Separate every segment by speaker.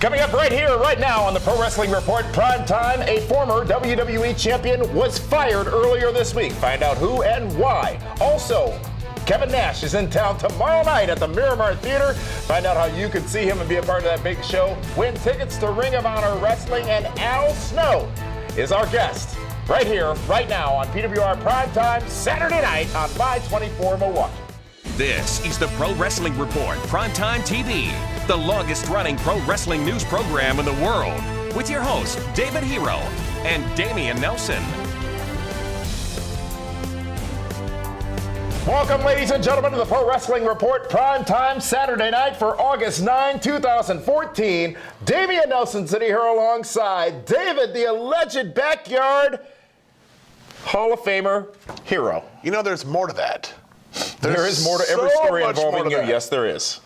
Speaker 1: Coming up right here, right now on the Pro Wrestling Report PrimeTime, a former WWE champion was fired earlier this week. Find out who and why. Also, Kevin Nash is in town tomorrow night at the Miramar Theater. Find out how you can see him and be a part of that big show. Win tickets to Ring of Honor Wrestling, and Al Snow is our guest right here, right now on PWR Primetime, Saturday night on 524 Milwaukee.
Speaker 2: This is the Pro Wrestling Report Primetime TV, the longest-running pro wrestling news program in the world, with your hosts David Hero and Damian Nelson.
Speaker 1: Welcome, ladies and gentlemen, to the Pro Wrestling Report Primetime Saturday night for August 9, 2014. Damian Nelson sitting here alongside David, the alleged backyard Hall of Famer hero.
Speaker 3: You know, there's more to that.
Speaker 1: There is more to every story involving you. Yes, there is.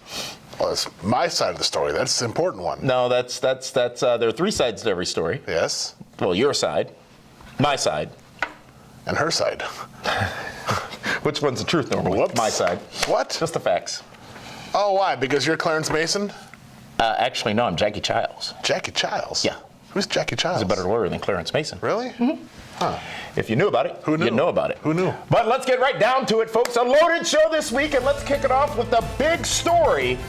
Speaker 3: Well, it's my side of the story. That's the important one.
Speaker 1: No, that's there are three sides to every story.
Speaker 3: Yes.
Speaker 1: Well, your side, my side,
Speaker 3: and her side.
Speaker 1: Which one's the truth normally?
Speaker 3: Whoops.
Speaker 1: My side.
Speaker 3: What?
Speaker 1: Just the facts.
Speaker 3: Oh, why? Because you're Clarence Mason?
Speaker 1: Actually, no, I'm Jackie Childs.
Speaker 3: Jackie Childs?
Speaker 1: Yeah.
Speaker 3: Who's Jackie Childs?
Speaker 1: He's a better lawyer than Clarence Mason.
Speaker 3: Really?
Speaker 1: Mm-hmm.
Speaker 3: Huh.
Speaker 1: If you knew about it,
Speaker 3: Who knew?
Speaker 1: You'd know about it.
Speaker 3: Who knew?
Speaker 1: But let's get right down to it, folks. A loaded show this week, and let's kick it off with the big story.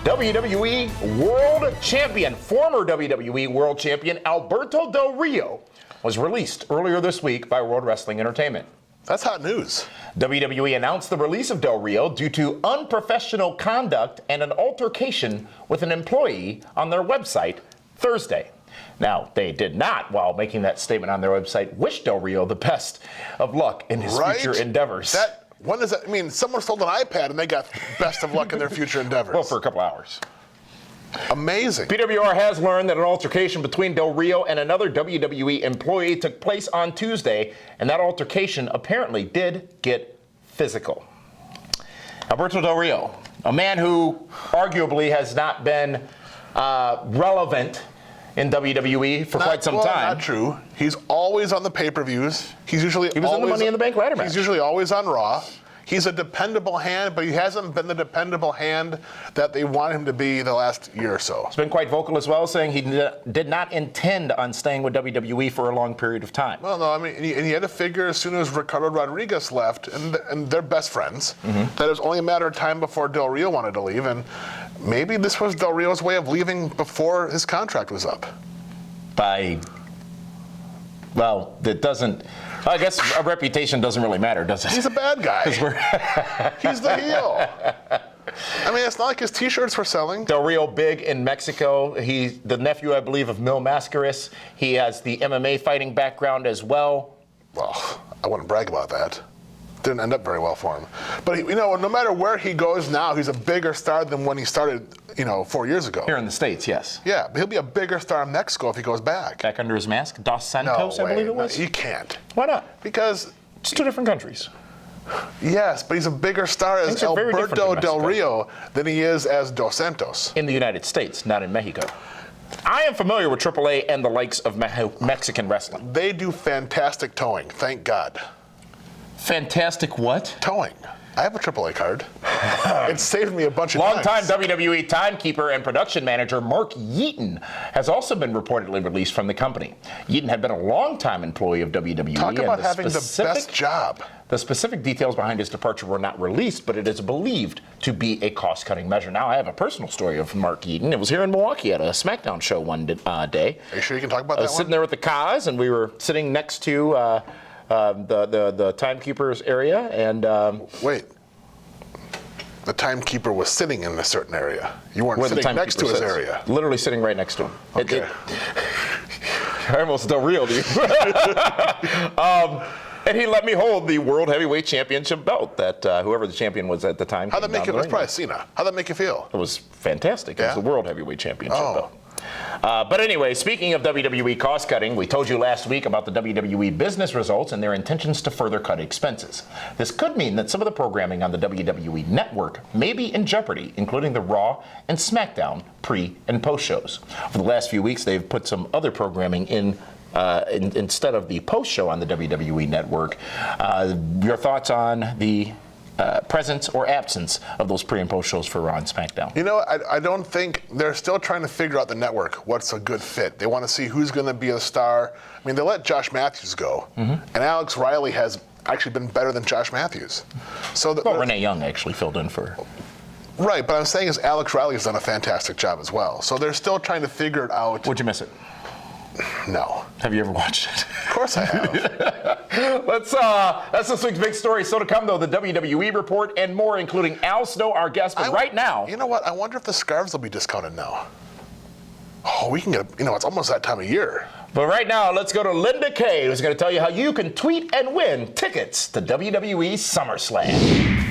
Speaker 1: WWE World Champion, former WWE World Champion Alberto Del Rio was released earlier this week by World Wrestling Entertainment.
Speaker 3: That's hot news.
Speaker 1: WWE announced the release of Del Rio due to unprofessional conduct and an altercation with an employee on their website Thursday. Now, they did not, while making that statement on their website, wish Del Rio the best of luck in his future endeavors.
Speaker 3: When does that, I mean, someone stole an iPad and they got best of luck in their future endeavors.
Speaker 1: Well, for a couple hours.
Speaker 3: Amazing.
Speaker 1: PWR has learned that an altercation between Del Rio and another WWE employee took place on Tuesday, and that altercation apparently did get physical. Alberto Del Rio, a man who arguably has not been relevant in WWE for quite some time.
Speaker 3: Not true. He's always on the pay-per-views. He was in
Speaker 1: the Money in the Bank ladder match.
Speaker 3: He's usually always on Raw. He's a dependable hand, but he hasn't been the dependable hand that they want him to be the last year or so.
Speaker 1: He's been quite vocal as well, saying he did not intend on staying with WWE for a long period of time.
Speaker 3: Well, no, I mean, and you had to figure as soon as Ricardo Rodriguez left, and they're best friends, that it was only a matter of time before Del Rio wanted to leave, and maybe this was Del Rio's way of leaving before his contract was up.
Speaker 1: Well, it doesn't. I guess a reputation doesn't really matter, does it?
Speaker 3: He's a bad guy. He's the heel. I mean, it's not like his T-shirts were selling.
Speaker 1: Del Rio big in Mexico. He's the nephew, I believe, of Mil Mascaras. He has the MMA fighting background as well.
Speaker 3: Well, I wouldn't brag about that. Didn't end up very well for him. But, you know, no matter where he goes now, he's a bigger star than when he started, 4 years ago.
Speaker 1: Here in the States, yes.
Speaker 3: Yeah, but he'll be a bigger star in Mexico if he goes back.
Speaker 1: Back under his mask? Dos Santos, I believe it was?
Speaker 3: No, you can't.
Speaker 1: Why not?
Speaker 3: Because
Speaker 1: it's two different countries.
Speaker 3: Yes, but he's a bigger star as Alberto Del Rio than he is as Dos Santos.
Speaker 1: In the United States, not in Mexico. I am familiar with AAA and the likes of Mexican wrestling.
Speaker 3: They do fantastic towing, thank God.
Speaker 1: Fantastic what?
Speaker 3: Towing. I have a AAA card. It saved me a bunch of times.
Speaker 1: Longtime WWE timekeeper and production manager Mark Yeaton has also been reportedly released from the company. Yeaton had been a longtime employee of WWE.
Speaker 3: Talk about having the best job.
Speaker 1: The specific details behind his departure were not released, but it is believed to be a cost-cutting measure. Now, I have a personal story of Mark Yeaton. It was here in Milwaukee at a SmackDown show one day.
Speaker 3: Are you sure you can talk about that one?
Speaker 1: I was sitting there with the Kaz, and we were sitting next to the timekeeper's area, and
Speaker 3: wait. The timekeeper was sitting in a certain area. You weren't sitting next to his area.
Speaker 1: Literally sitting right next to him.
Speaker 3: Okay.
Speaker 1: I almost Del Rio, dude. And he let me hold the World Heavyweight Championship belt that whoever the champion was at the time.
Speaker 3: How'd that make you? It was probably Cena. How'd that make you feel?
Speaker 1: It was fantastic.
Speaker 3: Yeah?
Speaker 1: It was the World Heavyweight Championship belt. But anyway, speaking of WWE cost cutting, we told you last week about the WWE business results and their intentions to further cut expenses. This could mean that some of the programming on the WWE network may be in jeopardy, including the Raw and SmackDown pre- and post shows. For the last few weeks, they've put some other programming in instead of the post show on the WWE network. Your thoughts on the presence or absence of those pre and post shows for Raw and SmackDown.
Speaker 3: You know, I don't think they're still trying to figure out the network, what's a good fit. They want to see who's going to be a star. I mean, they let Josh Matthews go, and Alex Riley has actually been better than Josh Matthews. So
Speaker 1: Renee Young actually filled in for.
Speaker 3: Right, but I'm saying is Alex Riley has done a fantastic job as well. So they're still trying to figure it out.
Speaker 1: Would you miss it?
Speaker 3: No.
Speaker 1: Have you ever watched it?
Speaker 3: Of course I have.
Speaker 1: That's this week's big story. So to come, though, the WWE report and more, including Al Snow, our guest. But right now...
Speaker 3: You know what? I wonder if the scarves will be discounted now. Oh, we can get... it's almost that time of year.
Speaker 1: But right now, let's go to Linda Kay, who's going to tell you how you can tweet and win tickets to WWE SummerSlam.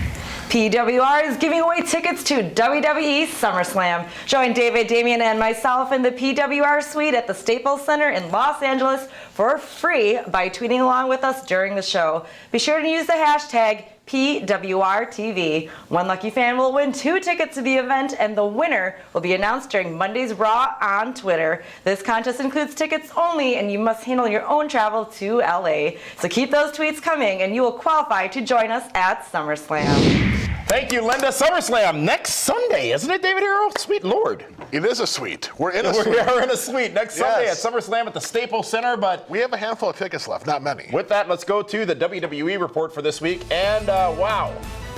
Speaker 4: PWR is giving away tickets to WWE SummerSlam. Join David, Damian, and myself in the PWR suite at the Staples Center in Los Angeles for free by tweeting along with us during the show. Be sure to use the hashtag PWRTV. One lucky fan will win 2 tickets to the event, and the winner will be announced during Monday's Raw on Twitter. This contest includes tickets only, and you must handle your own travel to LA. So keep those tweets coming, and you will qualify to join us at SummerSlam.
Speaker 1: Thank you, Linda. SummerSlam next Sunday, isn't it, David Hero? Sweet Lord.
Speaker 3: It is a suite. We're in a suite.
Speaker 1: We are in a suite next Sunday at SummerSlam at the Staples Center, but...
Speaker 3: We have a handful of tickets left, not many.
Speaker 1: With that, let's go to the WWE report for this week. And, wow,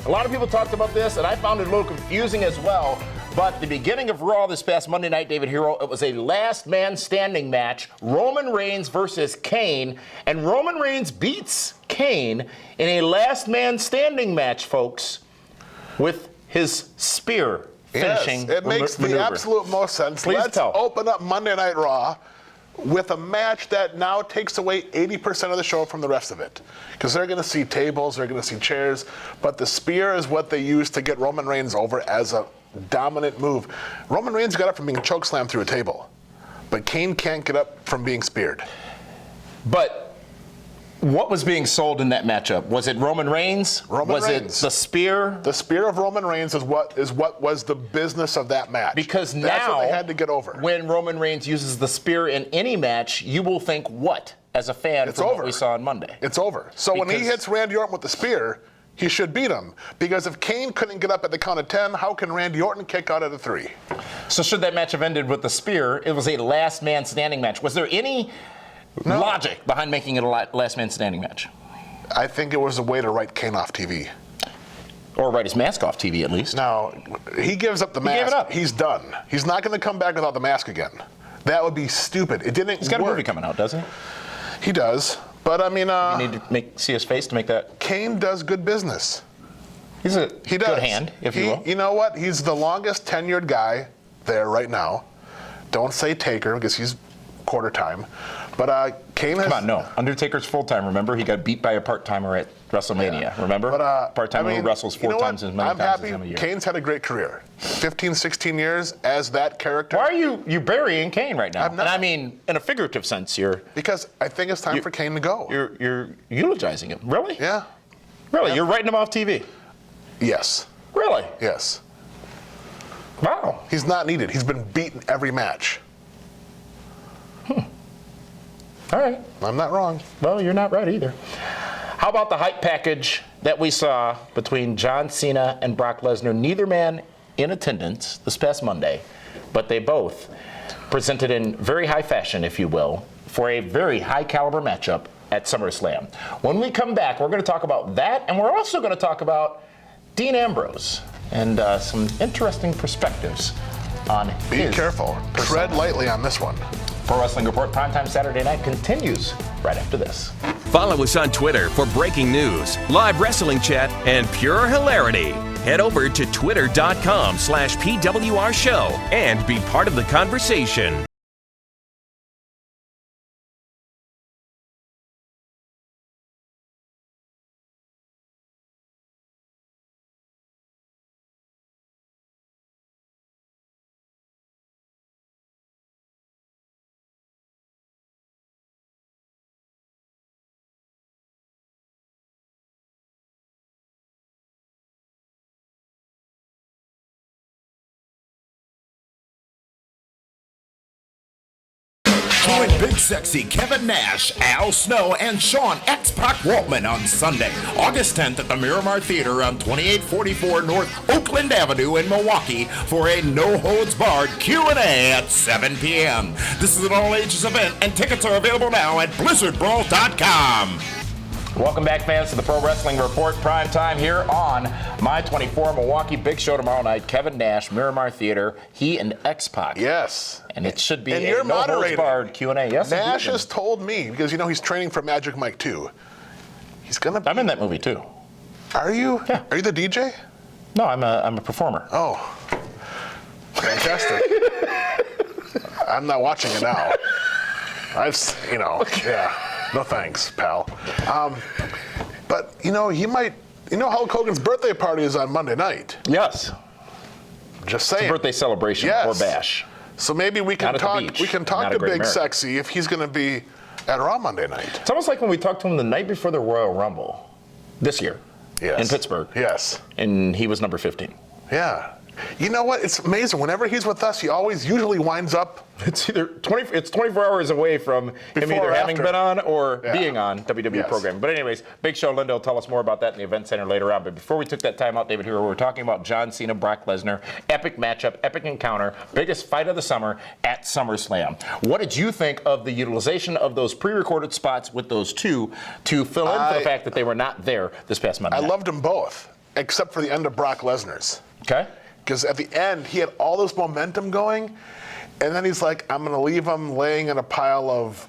Speaker 1: a lot of people talked about this, and I found it a little confusing as well. But the beginning of Raw this past Monday night, David Hero, it was a last man standing match, Roman Reigns versus Kane, and Roman Reigns beats Kane in a last man standing match, folks, with his spear finishing.
Speaker 3: Yes, it makes the absolute most sense. Let's open up Monday Night Raw with a match that now takes away 80% of the show from the rest of it. Because they're going to see tables, they're going to see chairs, but the spear is what they use to get Roman Reigns over as a dominant move. Roman Reigns got up from being chokeslammed through a table, but Kane can't get up from being speared.
Speaker 1: But what was being sold in that matchup? Was it Roman Reigns? Was it the spear?
Speaker 3: The spear of Roman Reigns is what was the business of that match.
Speaker 1: Because
Speaker 3: that's what they had to get over.
Speaker 1: When Roman Reigns uses the spear in any match, you will think what as a fan from what we saw on Monday?
Speaker 3: It's over. So when he hits Randy Orton with the spear, he should beat him. Because if Kane couldn't get up at the count of 10, how can Randy Orton kick out at a 3?
Speaker 1: So should that match have ended with the spear? It was a last man standing match. Was there any logic behind making it a last man standing match?
Speaker 3: I think it was a way to write Kane off TV.
Speaker 1: Or write his mask off TV at least.
Speaker 3: No, he gives up the mask.
Speaker 1: He gave it up.
Speaker 3: He's done. He's not going to come back without the mask again. That would be stupid. It didn't
Speaker 1: He's got a movie coming out, doesn't he?
Speaker 3: He does. But I mean,
Speaker 1: you need to see his face to make that.
Speaker 3: Kane does good business.
Speaker 1: He's a good hand, if you will.
Speaker 3: You know what? He's the longest tenured guy there right now. Don't say Taker because he's quarter time. But Kane has...
Speaker 1: Come on, no. Undertaker's full-time, remember? He got beat by a part-timer at WrestleMania, remember? But, part-timer who wrestles 4 times as many times as him a year.
Speaker 3: Kane's had a great career. 15, 16 years as that character.
Speaker 1: Why are you burying Kane right now? And I mean, in a figurative sense,
Speaker 3: Because I think it's time for Kane to go.
Speaker 1: You're eulogizing him. Really?
Speaker 3: Yeah.
Speaker 1: Really? Yeah. You're writing him off TV?
Speaker 3: Yes.
Speaker 1: Really?
Speaker 3: Yes.
Speaker 1: Wow.
Speaker 3: He's not needed. He's been beaten every match.
Speaker 1: All right.
Speaker 3: I'm not wrong.
Speaker 1: Well, you're not right either. How about the hype package that we saw between John Cena and Brock Lesnar? Neither man in attendance this past Monday, but they both presented in very high fashion, if you will, for a very high caliber matchup at SummerSlam. When we come back, we're going to talk about that, and we're also going to talk about Dean Ambrose and some interesting perspectives on
Speaker 3: Be careful. Tread lightly on this one.
Speaker 1: Pro Wrestling Report Primetime Saturday night continues right after this.
Speaker 2: Follow us on Twitter for breaking news, live wrestling chat, and pure hilarity. Head over to twitter.com/PWR show and be part of the conversation.
Speaker 5: Join Big Sexy Kevin Nash, Al Snow, and Sean X-Pac Waltman on Sunday, August 10th at the Miramar Theater on 2844 North Oakland Avenue in Milwaukee for a no-holds-barred Q&A at 7 p.m. This is an all-ages event, and tickets are available now at blizzardbrawl.com.
Speaker 1: Welcome back, fans, to the Pro Wrestling Report. Prime time here on My 24 Milwaukee. Big show tomorrow night. Kevin Nash, Miramar Theater. He and X-Pac.
Speaker 3: Yes.
Speaker 1: And it should be
Speaker 3: and
Speaker 1: a
Speaker 3: you're
Speaker 1: no-holds-barred Q&A. Yes,
Speaker 3: Nash has told me, because he's training for Magic Mike 2. He's gonna.
Speaker 1: I'm in that movie too.
Speaker 3: Are you?
Speaker 1: Yeah.
Speaker 3: Are you the DJ?
Speaker 1: No, I'm a performer.
Speaker 3: Oh, fantastic. I'm not watching it now. Yeah. No thanks, pal. But he might. Hulk Hogan's birthday party is on Monday night.
Speaker 1: Yes.
Speaker 3: Just saying.
Speaker 1: It's a birthday celebration or bash.
Speaker 3: So maybe we can talk. We can talk to Big Sexy if he's going to be at Raw Monday night.
Speaker 1: It's almost like when we talked to him the night before the Royal Rumble this year.
Speaker 3: Yes.
Speaker 1: In Pittsburgh.
Speaker 3: Yes.
Speaker 1: And he was number 15.
Speaker 3: Yeah. You know what? It's amazing. Whenever he's with us, he usually winds up.
Speaker 1: It's either 24 hours away from him either having been on or being on WWE programming. But anyways, Big Show. Linda will tell us more about that in the event center later on. But before we took that time out, David, here we were talking about John Cena, Brock Lesnar, epic matchup, epic encounter, biggest fight of the summer at SummerSlam. What did you think of the utilization of those pre-recorded spots with those two to fill in for the fact that they were not there this past Monday night?
Speaker 3: I loved them both, except for the end of Brock Lesnar's.
Speaker 1: Okay.
Speaker 3: Because at the end, he had all this momentum going, and then he's like, I'm going to leave him laying in a pile of,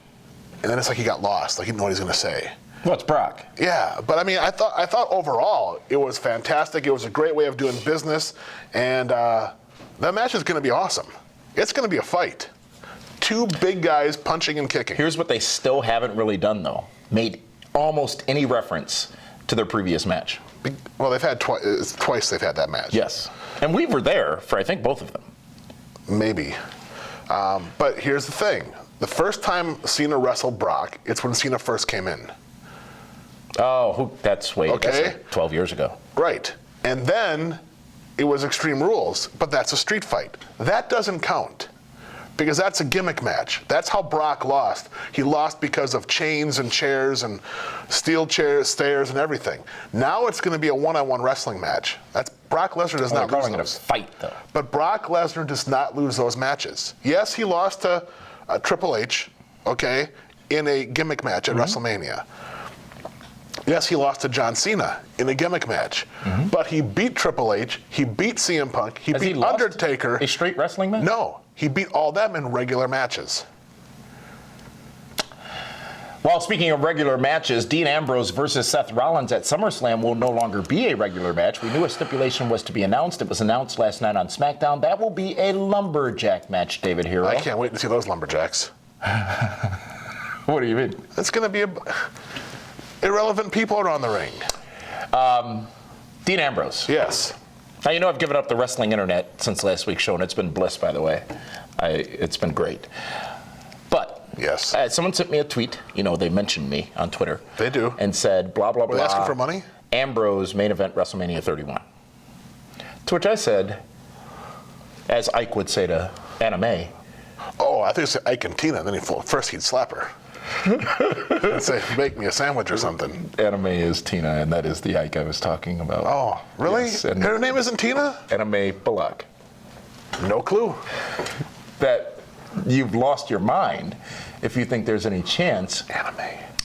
Speaker 3: and then it's like he got lost. Like he didn't know what he was going to say.
Speaker 1: Well, it's Brock.
Speaker 3: Yeah, but I mean, I thought overall it was fantastic. It was a great way of doing business, and that match is going to be awesome. It's going to be a fight. Two big guys punching and kicking.
Speaker 1: Here's what they still haven't really done, though. Made almost any reference to their previous match.
Speaker 3: Well, they've had twice they've had that match.
Speaker 1: Yes. And we were there for, I think, both of them.
Speaker 3: Maybe. But here's the thing. The first time Cena wrestled Brock, it's when Cena first came in.
Speaker 1: Oh, that's like 12 years ago.
Speaker 3: Right. And then it was Extreme Rules, but that's a street fight. That doesn't count because that's a gimmick match. That's how Brock lost. He lost because of chains and chairs and steel chairs, stairs, and everything. Now it's going to be a one-on-one wrestling match. Brock Lesnar does not lose those.
Speaker 1: A fight, though.
Speaker 3: But Brock Lesnar does not lose those matches. Yes, he lost to Triple H, in a gimmick match at WrestleMania. Yes, he lost to John Cena in a gimmick match. But he beat Triple H, he beat CM Punk, he beat Undertaker.
Speaker 1: A straight wrestling match?
Speaker 3: No, he beat all them in regular matches.
Speaker 1: Well, speaking of regular matches, Dean Ambrose versus Seth Rollins at SummerSlam will no longer be a regular match. We knew a stipulation was to be announced. It was announced last night on SmackDown. That will be a lumberjack match, David Hero.
Speaker 3: I can't wait to see those lumberjacks.
Speaker 1: What do you mean?
Speaker 3: It's going to be irrelevant people are on the ring.
Speaker 1: Dean Ambrose.
Speaker 3: Yes.
Speaker 1: Now, I've given up the wrestling internet since last week's show, and it's been bliss, by the way. It's been great. But
Speaker 3: yes,
Speaker 1: someone sent me a tweet. They mentioned me on Twitter.
Speaker 3: They do.
Speaker 1: And said, blah, blah, blah.
Speaker 3: Were they asking for money?
Speaker 1: Ambrose main event WrestleMania 31. To which I said, as Ike would say to Anna Mae.
Speaker 3: Oh, I think it's Ike and Tina. Then first he'd slap her. And say, make me a sandwich or something.
Speaker 1: Anna Mae is Tina, and that is the Ike I was talking about.
Speaker 3: Oh, really?
Speaker 1: Yes,
Speaker 3: and her name isn't Tina?
Speaker 1: Anna Mae Bullock.
Speaker 3: No clue.
Speaker 1: That you've lost your mind if you think there's any chance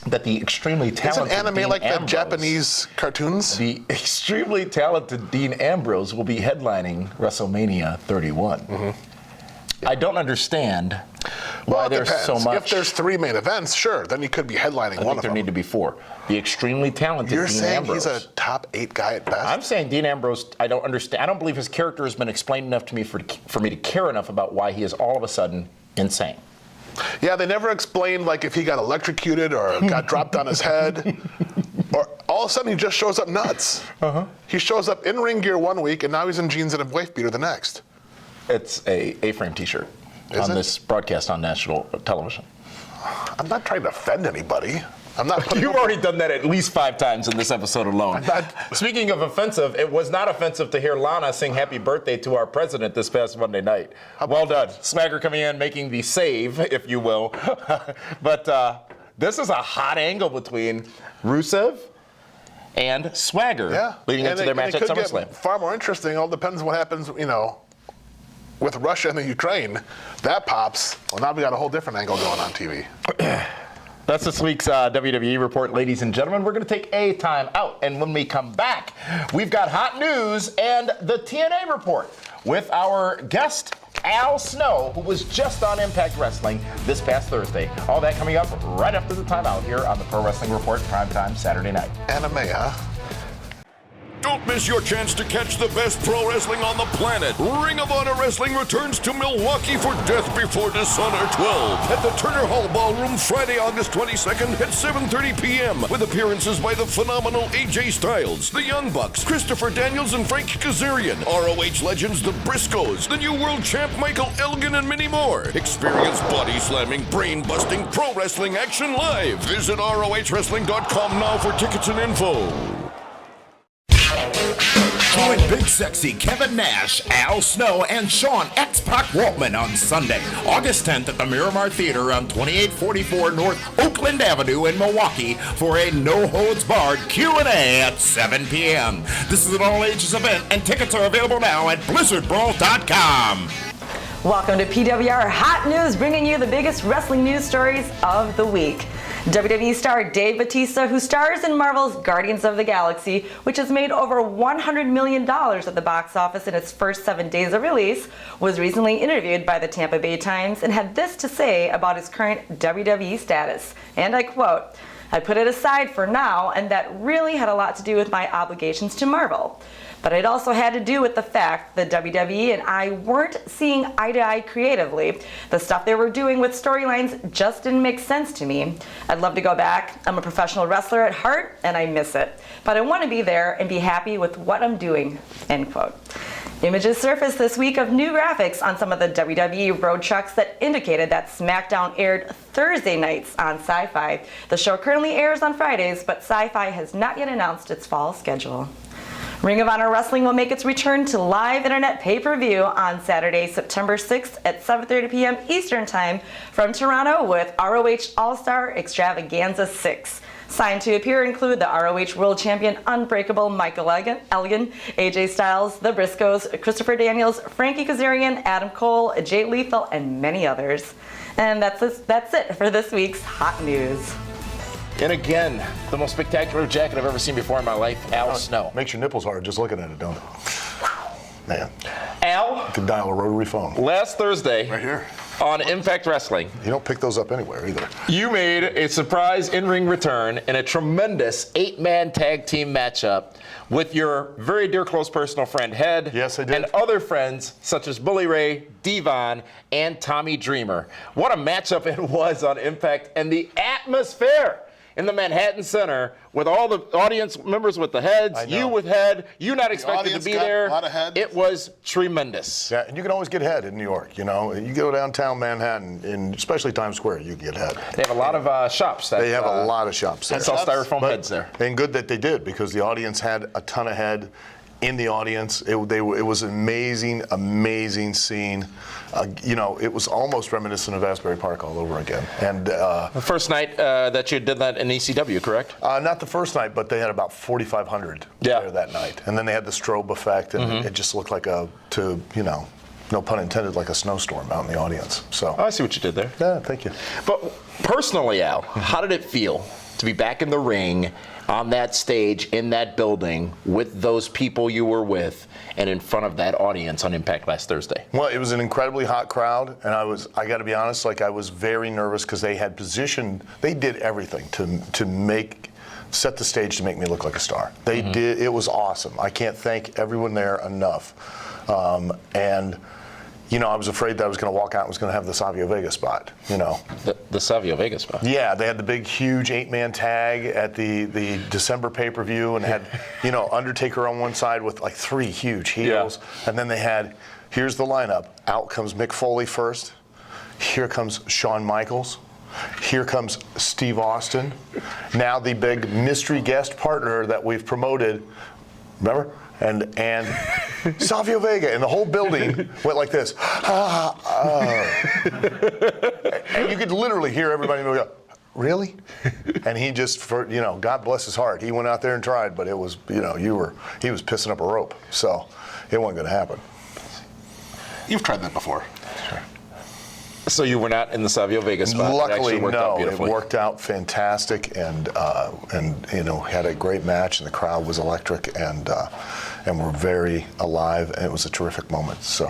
Speaker 1: that the extremely talented
Speaker 3: Isn't anime
Speaker 1: Dean
Speaker 3: like
Speaker 1: Ambrose,
Speaker 3: the Japanese cartoons?
Speaker 1: The extremely talented Dean Ambrose will be headlining WrestleMania 31. I don't understand why there's so much.
Speaker 3: If there's 3 main events, sure, then he could be headlining one of them.
Speaker 1: I think there need to be 4. The extremely talented Dean Ambrose.
Speaker 3: You're saying he's a top 8 guy at best?
Speaker 1: I'm saying Dean Ambrose, I don't understand. I don't believe his character has been explained enough to me for me to care enough about why he is all of a sudden insane.
Speaker 3: Yeah, they never explained if he got electrocuted or got dropped on his head. Or all of a sudden he just shows up nuts. He shows up in ring gear one week and now he's in jeans and a wife beater the next.
Speaker 1: It's a A-frame t-shirt on this broadcast on national television.
Speaker 3: I'm not trying to offend anybody. I'm not putting
Speaker 1: You've already done that at least 5 times in this episode alone.
Speaker 3: not-
Speaker 1: Speaking of offensive, it was not offensive to hear Lana sing happy birthday to our president this past Monday night. Well done. Swagger coming in, making the save, if you will. But this is a hot angle between Rusev and Swagger leading into their match at SummerSlam.
Speaker 3: Far more interesting. It all depends on what happens, with Russia and the Ukraine. That pops. Well, now we got a whole different angle going on TV.
Speaker 1: That's this week's WWE report, ladies and gentlemen. We're going to take a time out, and when we come back, we've got hot news and the TNA report with our guest, Al Snow, who was just on Impact Wrestling this past Thursday. All that coming up right after the timeout here on the Pro Wrestling Report, primetime Saturday night.
Speaker 3: Anime, huh?
Speaker 6: Don't miss your chance to catch the best pro wrestling on the planet. Ring of Honor Wrestling returns to Milwaukee for Death Before Dishonor 12 at the Turner Hall Ballroom Friday, August 22nd at 7:30 p.m. with appearances by the phenomenal AJ Styles, the Young Bucks, Christopher Daniels, and Frank Kazarian, ROH legends the Briscoes, the new world champ Michael Elgin, and many more. Experience body slamming, brain busting pro wrestling action live. Visit ROHWrestling.com now for tickets and info.
Speaker 5: Join Big Sexy Kevin Nash, Al Snow, and Sean X-Pac Waltman on Sunday, August 10th at the Miramar Theater on 2844 North Oakland Avenue in Milwaukee for a no-holds-barred Q&A at 7 p.m. This is an all-ages event, and tickets are available now at blizzardbrawl.com.
Speaker 4: Welcome to PWR Hot News, bringing you the biggest wrestling news stories of the week. WWE star Dave Bautista, who stars in Marvel's Guardians of the Galaxy, which has made over $100 million at the box office in its first 7 days of release, was recently interviewed by the Tampa Bay Times and had this to say about his current WWE status. And I quote, "I put it aside for now, and that really had a lot to do with my obligations to Marvel. But it also had to do with the fact that WWE and I weren't seeing eye to eye creatively. The stuff they were doing with storylines just didn't make sense to me. I'd love to go back. I'm a professional wrestler at heart, and I miss it. But I want to be there and be happy with what I'm doing," end quote. Images surfaced this week of new graphics on some of the WWE road trucks that indicated that SmackDown aired Thursday nights on Sci-Fi. The show currently airs on Fridays, but Sci-Fi has not yet announced its fall schedule. Ring of Honor Wrestling will make its return to live internet pay-per-view on Saturday, September 6th at 7:30 p.m. Eastern Time from Toronto with ROH All-Star Extravaganza 6. Signed to appear include the ROH World Champion Unbreakable Michael Elgin, AJ Styles, the Briscoes, Christopher Daniels, Frankie Kazarian, Adam Cole, Jay Lethal, and many others. And that's it for this week's Hot News.
Speaker 1: And again, the most spectacular jacket I've ever seen before in my life, Al Snow.
Speaker 7: Makes your nipples hard just looking at it, don't it? Man,
Speaker 1: Al,
Speaker 7: you can dial a rotary phone.
Speaker 1: last Thursday
Speaker 7: Right here.
Speaker 1: on Impact Wrestling,
Speaker 7: You don't pick those up anywhere either.
Speaker 1: you made a surprise in-ring return in a tremendous 8-man tag team matchup with your very dear close personal friend Head.
Speaker 7: Yes, I did.
Speaker 1: And other friends such as Bully Ray, Devon, and Tommy Dreamer. What a matchup it was on Impact, and the atmosphere in the Manhattan Center with all the audience members with the heads,
Speaker 7: I know.
Speaker 1: you with Head, you not expected to
Speaker 3: audience
Speaker 1: be
Speaker 3: got
Speaker 1: there.
Speaker 3: a lot of heads.
Speaker 1: It was tremendous.
Speaker 7: Yeah, and you can always get head in New York, you know. You go downtown Manhattan, and especially Times Square, you can get head.
Speaker 1: They have a lot of shops. That,
Speaker 7: They have a lot of shops there.
Speaker 1: That's all styrofoam
Speaker 7: But-
Speaker 1: heads there.
Speaker 7: And good that they did, because the audience had a ton of head in the audience. It was an amazing scene. It was almost reminiscent of Asbury Park all over again. And
Speaker 1: The first night that you did that in ECW, correct?
Speaker 7: not the first night, but they had about 4,500 there that night. And then they had the strobe effect, and it just looked like no pun intended, like a snowstorm out in the audience. So
Speaker 1: Oh, I see what you did there.
Speaker 7: yeah, thank you.
Speaker 1: But personally, Al, how did it feel to be back in the ring, on that stage, in that building, with those people you were with, and in front of that audience on Impact last Thursday?
Speaker 7: Well, it was an incredibly hot crowd, and I got to be honest, I was very nervous because they did everything to set the stage to make me look like a star. They did, it was awesome. I can't thank everyone there enough. I was afraid that I was going to walk out and was going to have the Savio Vega spot,
Speaker 1: The Savio Vega spot.
Speaker 7: Yeah, they had the big, huge 8-man tag at the December pay-per-view, and had, Undertaker on one side with like 3 huge heels. Yeah. And then they had, here's the lineup. Out comes Mick Foley first. Here comes Shawn Michaels. Here comes Steve Austin, now the big mystery guest partner that we've promoted. Remember? And Savio Vega, and the whole building went like this. And you could literally hear everybody go, really? And he just, God bless his heart, he went out there and tried, but it was, he was pissing up a rope, so it wasn't going to happen.
Speaker 3: You've tried that before.
Speaker 7: Sure.
Speaker 1: So you were not in the Savio Vega spot?
Speaker 7: Luckily,
Speaker 1: it worked out beautifully.
Speaker 7: It worked out fantastic, and had a great match, and the crowd was electric, and we're very alive, and it was a terrific moment. So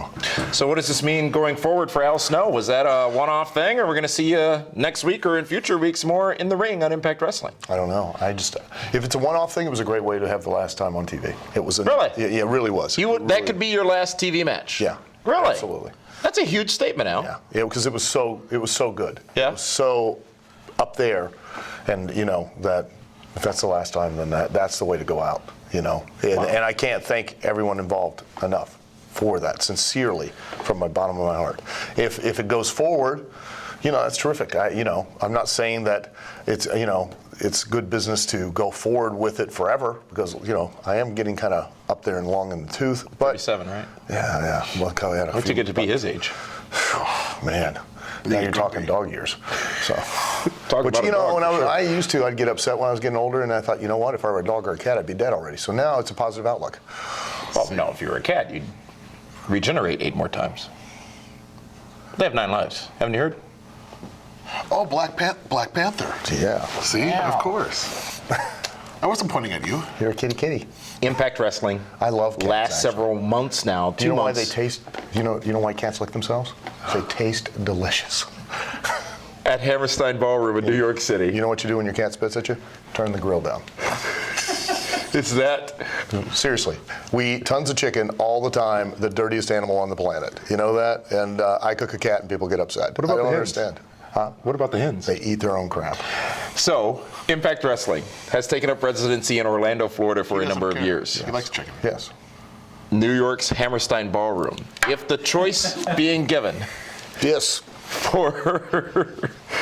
Speaker 1: what does this mean going forward for Al Snow? Was that a one-off thing, or we're going to see you next week or in future weeks more in the ring on Impact Wrestling?
Speaker 7: I don't know. If it's a one-off thing, it was a great way to have the last time on TV. It was
Speaker 1: really?
Speaker 7: Yeah, it really was.
Speaker 1: That could be your last TV match.
Speaker 7: Yeah.
Speaker 1: Really?
Speaker 7: Absolutely.
Speaker 1: That's a huge statement, Al.
Speaker 7: Yeah, because it was so good.
Speaker 1: Yeah.
Speaker 7: It was so up there, and that if that's the last time, then that's the way to go out. And I can't thank everyone involved enough for that, sincerely, from my bottom of my heart. If it goes forward, that's terrific. I'm not saying that it's good business to go forward with it forever, because I am getting kind of up there and long in the tooth. But
Speaker 1: 37, right?
Speaker 7: Yeah. Look how I had a
Speaker 1: What'd you get to be his age?
Speaker 7: Man, now you're talking dog years. So,
Speaker 1: when
Speaker 7: I'd get upset when I was getting older, and I thought, what? If I were a dog or a cat, I'd be dead already. So now it's a positive outlook.
Speaker 1: Well, no, if you were a cat, you'd regenerate 8 more times. They have 9 lives. Haven't you heard?
Speaker 3: Oh, Black Panther.
Speaker 7: Yeah.
Speaker 3: See, of course. I wasn't pointing at you.
Speaker 7: You're a kitty.
Speaker 1: Impact Wrestling.
Speaker 7: I love cats.
Speaker 1: Last several months now. 2 months.
Speaker 7: You know why they taste? You know why cats lick themselves? They taste delicious.
Speaker 1: At Hammerstein Ballroom in New York City.
Speaker 7: You know what you do when your cat spits at you? Turn the grill down.
Speaker 1: It's that.
Speaker 7: Seriously, we eat tons of chicken all the time. The dirtiest animal on the planet. You know that? And I cook a cat, and people get upset.
Speaker 1: What about
Speaker 7: I don't
Speaker 1: the hens?
Speaker 7: understand.
Speaker 1: Huh? What about the hens?
Speaker 7: They eat their own crap.
Speaker 1: So, Impact Wrestling has taken up residency in Orlando, Florida for a number of years.
Speaker 3: He likes chicken.
Speaker 7: Yes.
Speaker 1: New York's Hammerstein Ballroom. If the choice being given
Speaker 7: Yes.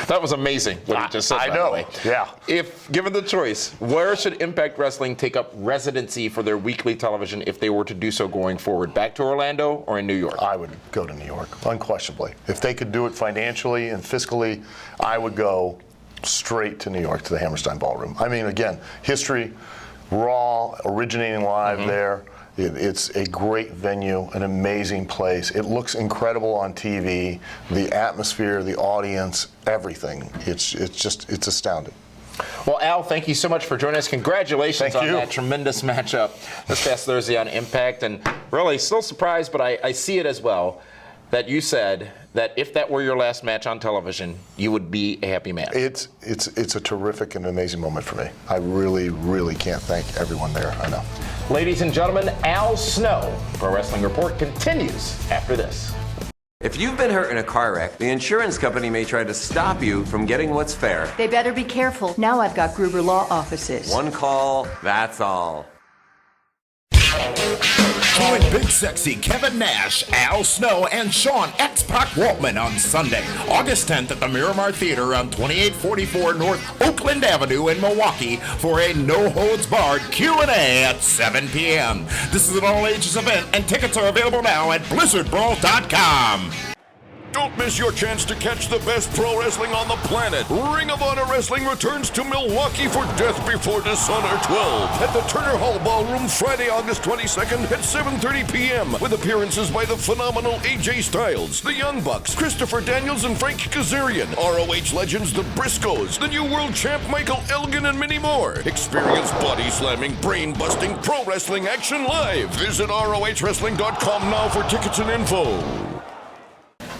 Speaker 1: that was amazing what he just said,
Speaker 7: I
Speaker 1: by
Speaker 7: know.
Speaker 1: the way.
Speaker 7: Yeah.
Speaker 1: If given the choice, where should Impact Wrestling take up residency for their weekly television if they were to do so going forward? Back to Orlando or in New York?
Speaker 7: I would go to New York, unquestionably. If they could do it financially and fiscally, I would go straight to New York, to the Hammerstein Ballroom. I mean, again, history, Raw, originating live there. It's a great venue, an amazing place. It looks incredible on TV. The atmosphere, the audience, everything. It's astounding.
Speaker 1: Well, Al, thank you so much for joining us. Congratulations on that tremendous matchup this past Thursday on Impact. And really, still surprised, but I see it as well, that you said that if that were your last match on television, you would be a happy man.
Speaker 7: It's a terrific and amazing moment for me. I really, really can't thank everyone there enough.
Speaker 1: Ladies and gentlemen, Al Snow. Pro Wrestling Report continues after this.
Speaker 8: If you've been hurt in a car wreck, the insurance company may try to stop you from getting what's fair.
Speaker 9: They better be careful. Now I've got Gruber Law Offices.
Speaker 8: One call, that's all.
Speaker 5: Join Big Sexy Kevin Nash, Al Snow, and Sean X-Pac Waltman on Sunday, August 10th at the Miramar Theater on 2844 North Oakland Avenue in Milwaukee for a no-holds-barred Q&A at 7 p.m. This is an all-ages event, and tickets are available now at blizzardbrawl.com.
Speaker 6: Don't miss your chance to catch the best pro wrestling on the planet. Ring of Honor Wrestling returns to Milwaukee for Death Before Dishonor 12 at the Turner Hall Ballroom Friday, August 22nd at 7:30 p.m. with appearances by the phenomenal AJ Styles, the Young Bucks, Christopher Daniels, and Frank Kazarian, ROH legends the Briscoes, the new world champ Michael Elgin, and many more. Experience body slamming, brain busting pro wrestling action live. Visit ROHWrestling.com now for tickets and info.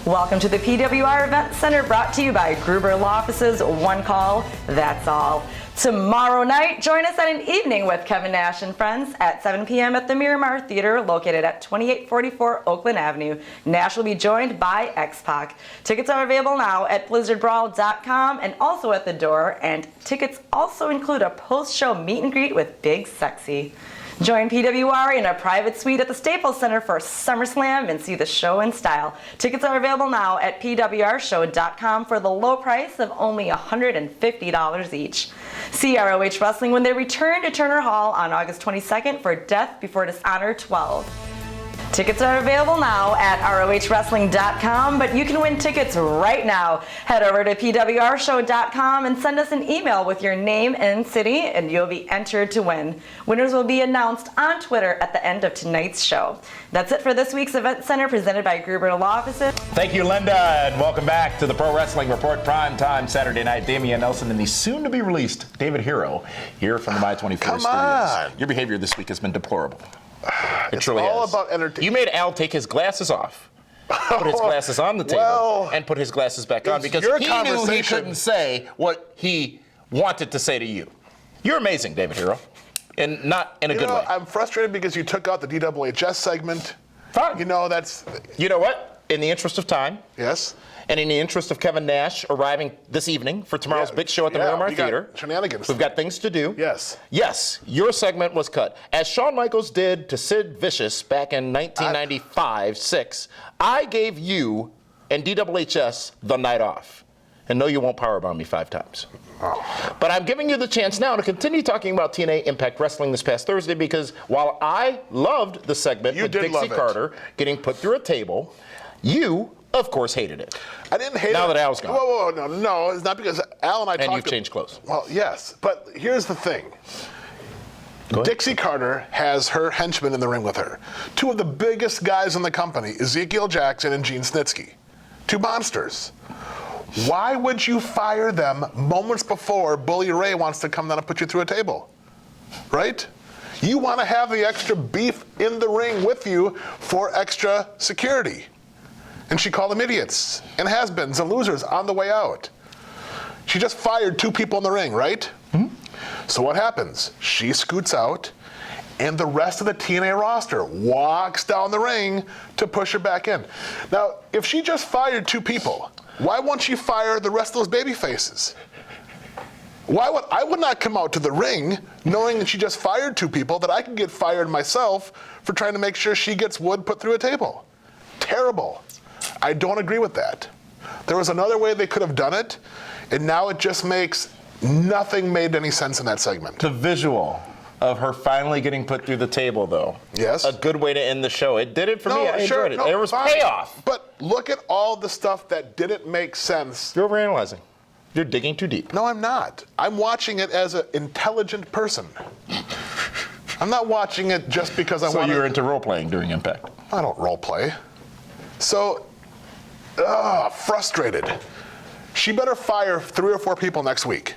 Speaker 4: Welcome to the PWR Event Center, brought to you by Gruber Law Offices. One call, that's all. Tomorrow night, join us at an evening with Kevin Nash and friends at 7 p.m. at the Miramar Theater, located at 2844 Oakland Avenue. Nash will be joined by X-Pac. Tickets are available now at blizzardbrawl.com and also at the door, and tickets also include a post-show meet and greet with Big Sexy. Join PWR in a private suite at the Staples Center for SummerSlam and see the show in style. Tickets are available now at PWRshow.com for the low price of only $150 each. See ROH Wrestling when they return to Turner Hall on August 22nd for Death Before Dishonor 12. Tickets are available now at ROHWrestling.com, but you can win tickets right now. Head over to PWRshow.com and send us an email with your name and city, and you'll be entered to win. Winners will be announced on Twitter at the end of tonight's show. That's it for this week's Event Center presented by Gruber Law Offices.
Speaker 1: Thank you, Linda, and welcome back to the Pro Wrestling Report Primetime Saturday night. Damian Nelson and the soon-to-be-released David Hero here from the My24 Studios.
Speaker 3: on.
Speaker 1: Your behavior this week has been deplorable. It
Speaker 3: It's
Speaker 1: truly
Speaker 3: all
Speaker 1: is.
Speaker 3: about entertainment.
Speaker 1: You made Al take his glasses off, put his glasses on the table,
Speaker 3: Well,
Speaker 1: and put his glasses back on
Speaker 3: it's
Speaker 1: because
Speaker 3: your
Speaker 1: he knew he
Speaker 3: conversation.
Speaker 1: couldn't say what he wanted to say to you. You're amazing, David Hero, and not in a good way.
Speaker 3: I'm frustrated because you took out the DWHS segment.
Speaker 1: Fine.
Speaker 3: That's...
Speaker 1: You know what? In the interest of time,
Speaker 3: Yes?
Speaker 1: and in the interest of Kevin Nash arriving this evening for tomorrow's big show at the Miramar
Speaker 3: we got
Speaker 1: Theater,
Speaker 3: shenanigans.
Speaker 1: we've got things to do.
Speaker 3: Yes.
Speaker 1: Yes, your segment was cut. As Shawn Michaels did to Sid Vicious back in 1995-6, I gave you and DWHS the night off. And no, you won't powerbomb me 5 times.
Speaker 3: Oh.
Speaker 1: But I'm giving you the chance now to continue talking about TNA Impact Wrestling this past Thursday because while I loved the segment
Speaker 3: You
Speaker 1: with
Speaker 3: did
Speaker 1: Dixie
Speaker 3: love it.
Speaker 1: Carter getting put through a table, you, of course, hated it.
Speaker 3: I didn't hate it.
Speaker 1: Now that Al's gone.
Speaker 3: Whoa, no. It's not because Al and I talked...
Speaker 1: And you've changed clothes.
Speaker 3: Well, yes. But here's the thing.
Speaker 1: Go ahead.
Speaker 3: Dixie Carter has her henchmen in the ring with her. 2 of the biggest guys in the company, Ezekiel Jackson and Gene Snitsky. 2 monsters. Why would you fire them moments before Bully Ray wants to come down and put you through a table? Right? You want to have the extra beef in the ring with you for extra security. And she called them idiots and has-beens and losers on the way out. She just fired 2 people in the ring, right? Mm-hmm. So what happens? She scoots out, and the rest of the TNA roster walks down the ring to push her back in. Now, if she just fired 2 people, why won't she fire the rest of those baby faces? I would not come out to the ring knowing that she just fired 2 people, that I could get fired myself for trying to make sure she gets wood put through a table. Terrible. I don't agree with that. There was another way they could have done it, and now it just makes nothing made any sense in that segment.
Speaker 1: The visual of her finally getting put through the table, though.
Speaker 3: Yes.
Speaker 1: A good way to end the show. It did it for me. I enjoyed it.
Speaker 3: no,
Speaker 1: There was
Speaker 3: fine.
Speaker 1: payoff.
Speaker 3: But look at all the stuff that didn't make sense.
Speaker 1: You're overanalyzing. You're digging too deep.
Speaker 3: No, I'm not. I'm watching it as an intelligent person. I'm not watching it just because I want
Speaker 1: So
Speaker 3: to...
Speaker 1: you were into role-playing during Impact.
Speaker 3: I don't role play. So, frustrated. She better fire 3 or 4 people next week.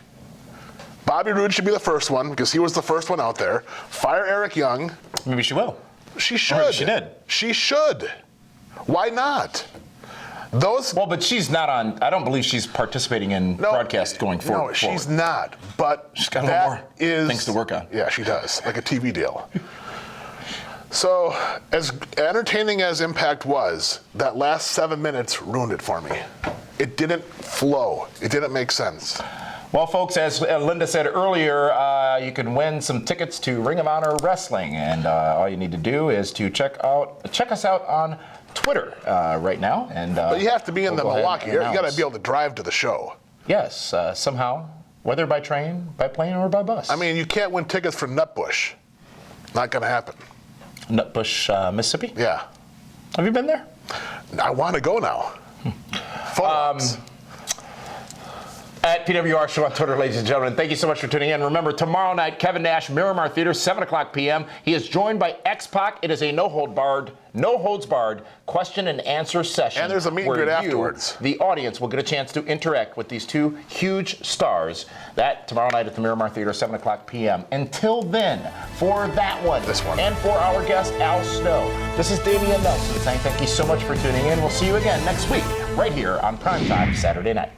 Speaker 3: Bobby Roode should be the first one because he was the first one out there. Fire Eric Young.
Speaker 1: Maybe she will.
Speaker 3: She should.
Speaker 1: Or she did.
Speaker 3: She should. Why not? Those.
Speaker 1: Well, but she's not on. I don't believe she's participating in broadcast going forward.
Speaker 3: No, she's not. But
Speaker 1: she's got a little more things to work on.
Speaker 3: Yeah, she does. Like a TV deal. So, as entertaining as Impact was, that last 7 minutes ruined it for me. It didn't flow. It didn't make sense.
Speaker 1: Well, folks, as Linda said earlier, you can win some tickets to Ring of Honor Wrestling, and all you need to do is to check us out on Twitter right now. And
Speaker 3: but you have to be in
Speaker 1: we'll
Speaker 3: the
Speaker 1: go ahead
Speaker 3: Milwaukee.
Speaker 1: and
Speaker 3: You got to
Speaker 1: announce.
Speaker 3: be able to drive to the show.
Speaker 1: Yes, somehow, whether by train, by plane, or by bus.
Speaker 3: I mean, you can't win tickets for Nutbush. Not going to happen.
Speaker 1: Nutbush, Mississippi?
Speaker 3: Yeah.
Speaker 1: Have you been there?
Speaker 3: I want to go now. Photos.
Speaker 1: At PWR Show on Twitter, ladies and gentlemen. Thank you so much for tuning in. Remember, tomorrow night, Kevin Nash, Miramar Theater, 7 o'clock p.m. He is joined by X-Pac. It is a no holds barred question and answer session.
Speaker 3: And there's a meet and
Speaker 1: where
Speaker 3: greet
Speaker 1: you,
Speaker 3: afterwards.
Speaker 1: The audience will get a chance to interact with these 2 huge stars. That tomorrow night at the Miramar Theater, 7 o'clock p.m. Until then, for that one,
Speaker 3: This one.
Speaker 1: and for our guest, Al Snow, this is Damian Nelson saying thank you so much for tuning in. We'll see you again next week, right here on Primetime Saturday night.